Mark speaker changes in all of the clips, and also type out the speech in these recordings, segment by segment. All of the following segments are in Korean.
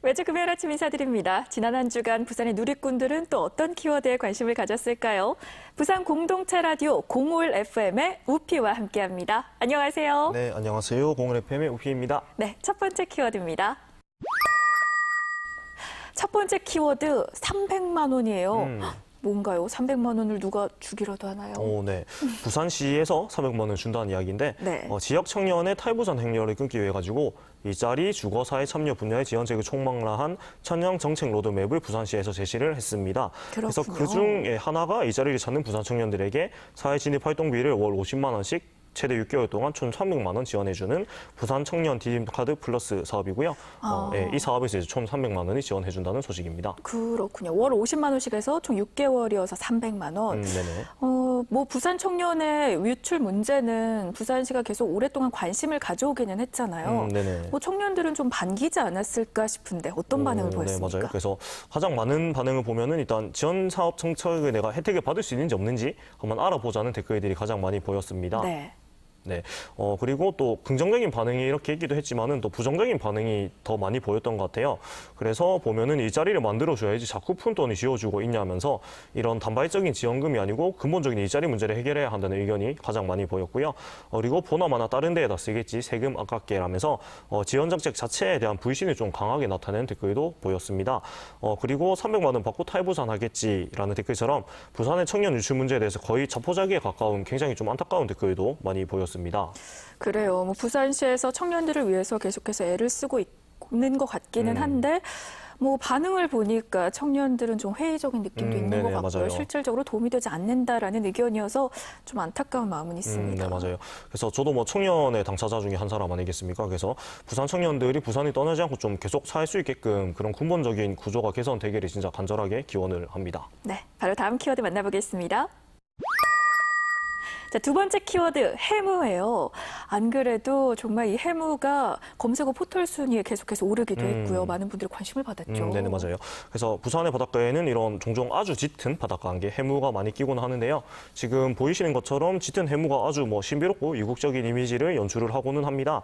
Speaker 1: 매주 금요일 아침 인사드립니다. 지난 한 주간 부산의 누리꾼들은 또 어떤 키워드에 관심을 가졌을까요? 부산 공동체 라디오 공올 FM의 우피와 함께합니다. 안녕하세요.
Speaker 2: 네, 안녕하세요. 공올 FM의 우피입니다.
Speaker 1: 네, 첫 번째 키워드입니다. 첫 번째 키워드 300만 원이에요. 뭔가요? 300만 원을 누가 주기라도 하나요?
Speaker 2: 네. 부산시에서 300만 원을 준다는 이야기인데
Speaker 1: 네.
Speaker 2: 지역 청년의 탈부산 행렬을 끊기 위해 가지고 일자리, 주거사회 참여 분야의 지원책을 총망라한 청년 정책 로드맵을 부산시에서 제시를 했습니다. 그래서 그중에 하나가 일자리를 찾는 부산 청년들에게 사회 진입 활동비를 월 50만 원씩 최대 6개월 동안 총 300만 원 지원해주는 부산 청년 디딤카드 플러스 사업이고요. 이 사업에서 이제 총 300만 원이 지원해준다는 소식입니다.
Speaker 1: 그렇군요. 월 50만 원씩 해서 총 6개월이어서 300만 원.
Speaker 2: 네네.
Speaker 1: 뭐 부산 청년의 유출 문제는 부산시가 계속 오랫동안 관심을 가져오기는 했잖아요.
Speaker 2: 네네.
Speaker 1: 뭐 청년들은 좀 반기지 않았을까 싶은데 어떤 반응을 보였습니까?
Speaker 2: 네, 맞아요. 그래서 가장 많은 반응을 보면은 일단 지원 사업 청탁을 내가 혜택을 받을 수 있는지 없는지 한번 알아보자는 댓글들이 가장 많이 보였습니다.
Speaker 1: 네.
Speaker 2: 네. 그리고 또 긍정적인 반응이 이렇게 있기도 했지만은 또 부정적인 반응이 더 많이 보였던 것 같아요. 그래서 보면은 일자리를 만들어줘야지 자꾸 푼돈이 쥐어주고 있냐면서 이런 단발적인 지원금이 아니고 근본적인 일자리 문제를 해결해야 한다는 의견이 가장 많이 보였고요. 그리고 보나마나 다른 데에다 쓰겠지 세금 아깝게라면서 지원 정책 자체에 대한 불신을 좀 강하게 나타내는 댓글도 보였습니다. 그리고 300만 원 받고 탈부산하겠지라는 댓글처럼 부산의 청년 유출 문제에 대해서 거의 자포자기에 가까운 굉장히 좀 안타까운 댓글도 많이 보였습니다.
Speaker 1: 그래요. 뭐 부산시에서 청년들을 위해서 계속해서 애를 쓰고 있는 것 같기는 한데 뭐 반응을 보니까 청년들은 좀 회의적인 느낌도 있는 것 같고요.
Speaker 2: 맞아요.
Speaker 1: 실질적으로 도움이 되지 않는다라는 의견이어서 좀 안타까운 마음은 있습니다.
Speaker 2: 네, 맞아요. 그래서 저도 뭐 청년의 당사자 중에 한 사람 아니겠습니까? 그래서 부산 청년들이 부산을 떠나지 않고 좀 계속 살 수 있게끔 그런 근본적인 구조가 개선되기를 진짜 간절하게 기원을 합니다.
Speaker 1: 네, 바로 다음 키워드 만나보겠습니다. 자, 두 번째 키워드 해무예요. 안 그래도 정말 이 해무가 검색어 포털 순위에 계속해서 오르기도 했고요. 많은 분들이 관심을 받았죠.
Speaker 2: 네, 맞아요. 그래서 부산의 바닷가에는 이런 종종 아주 짙은 바닷가 안개 해무가 많이 끼곤 하는데요. 지금 보이시는 것처럼 짙은 해무가 아주 신비롭고 이국적인 이미지를 연출을 하고는 합니다.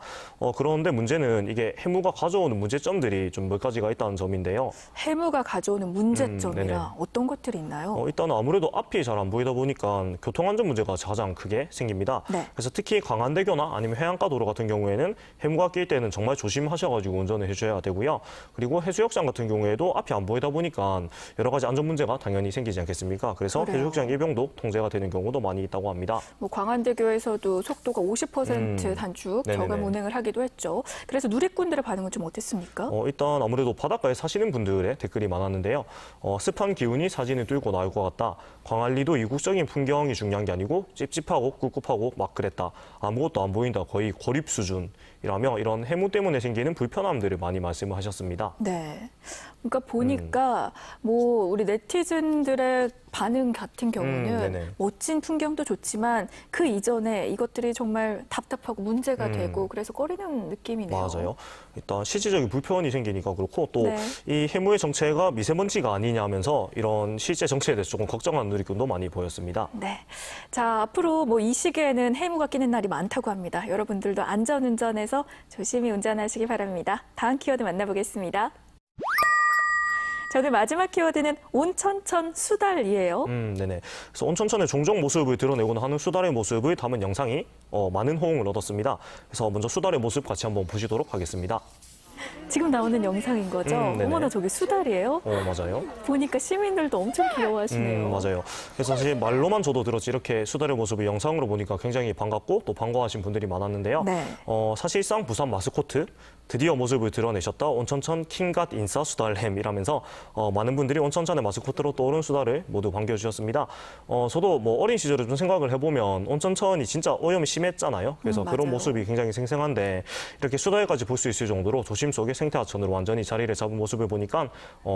Speaker 2: 그런데 문제는 이게 해무가 가져오는 문제점들이 좀 몇 가지가 있다는 점인데요.
Speaker 1: 해무가 가져오는 문제점이라 어떤 것들이 있나요?
Speaker 2: 일단은 아무래도 앞이 잘 안 보이다 보니까 교통안전 문제가 가장 크게 생깁니다.
Speaker 1: 네.
Speaker 2: 그래서 특히 강안대교나 아니면 해안가 도로 같은 경우에는 해무가 낄 때는 정말 조심하셔가지고 운전을 해줘야 되고요. 그리고 해수욕장 같은 경우에도 앞이 안 보이다 보니까 여러 가지 안전 문제가 당연히 생기지 않겠습니까? 그래서
Speaker 1: 그래요.
Speaker 2: 해수욕장 일병도 통제가 되는 경우도 많이 있다고 합니다.
Speaker 1: 뭐 광안대교에서도 속도가 50% 단축 저감 운행을 하기도 했죠. 그래서 누리꾼들의 반응은 좀 어땠습니까?
Speaker 2: 일단 아무래도 바닷가에 사시는 분들의 댓글이 많았는데요. 습한 기운이 사진을 뚫고 나올 것 같다. 광안리도 이국적인 풍경이 중요한 게 아니고 찝찝하고 꿉꿉하고 막 그랬다. 아무것도 안 보인다. 거의 고립 수준이라며 이런 해무 때문에 생기는 불편함들을 많이 말씀을 하셨습니다.
Speaker 1: 네. 그러니까 보니까 뭐 우리 네티즌들의 반응 같은 경우는 멋진 풍경도 좋지만 그 이전에 이것들이 정말 답답하고 문제가 되고 그래서 꺼리는 느낌이네요.
Speaker 2: 맞아요. 일단 실질적인 불편이 생기니까 그렇고 또 이 해무의 정체가 미세먼지가 아니냐면서 이런 실제 정체에 대해서 조금 걱정하는 누리꾼도 많이 보였습니다.
Speaker 1: 네. 자, 앞으로 뭐 이 시기에는 해무가 끼는 날이 많다고 합니다. 여러분들도 안전운전해서 조심히 운전하시기 바랍니다. 다음 키워드 만나보겠습니다. 자, 오늘 마지막 키워드는 온천천 수달이에요.
Speaker 2: 네네. 그래서 온천천의 종종 모습을 드러내고는 하는 수달의 모습을 담은 영상이 많은 호응을 얻었습니다. 그래서 먼저 수달의 모습 같이 한번 보시도록 하겠습니다.
Speaker 1: 지금 나오는 영상인 거죠? 어머나, 저게 수달이에요?
Speaker 2: 맞아요.
Speaker 1: 보니까 시민들도 엄청 귀여워하시네요.
Speaker 2: 맞아요. 그래서 사실 말로만 저도 들었지 이렇게 수달의 모습을 영상으로 보니까 굉장히 반갑고 또 반가워하신 분들이 많았는데요.
Speaker 1: 네.
Speaker 2: 사실상 부산 마스코트 드디어 모습을 드러내셨다. 온천천 킹갓 인싸 수달햄이라면서 많은 분들이 온천천의 마스코트로 떠오른 수달을 모두 반겨주셨습니다. 저도 뭐 어린 시절에 좀 생각을 해보면 온천천이 진짜 오염이 심했잖아요. 그래서 그런 모습이 굉장히 생생한데 이렇게 수달까지 볼 수 있을 정도로 도심 속의 생태하천으로 완전히 자리를 잡은 모습을 보니까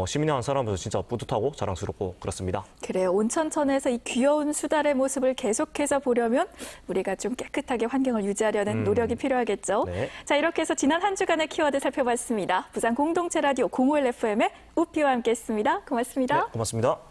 Speaker 2: 시민의 한 사람으로서 진짜 뿌듯하고 자랑스럽고 그렇습니다.
Speaker 1: 그래요. 온천천에서 이 귀여운 수달의 모습을 계속해서 보려면 우리가 좀 깨끗하게 환경을 유지하려는 노력이 필요하겠죠.
Speaker 2: 네.
Speaker 1: 자, 이렇게 해서 지난 한 주간의 키워드 살펴봤습니다. 부산 공동체 라디오 공올 FM의 우피와 함께했습니다. 고맙습니다.
Speaker 2: 네, 고맙습니다.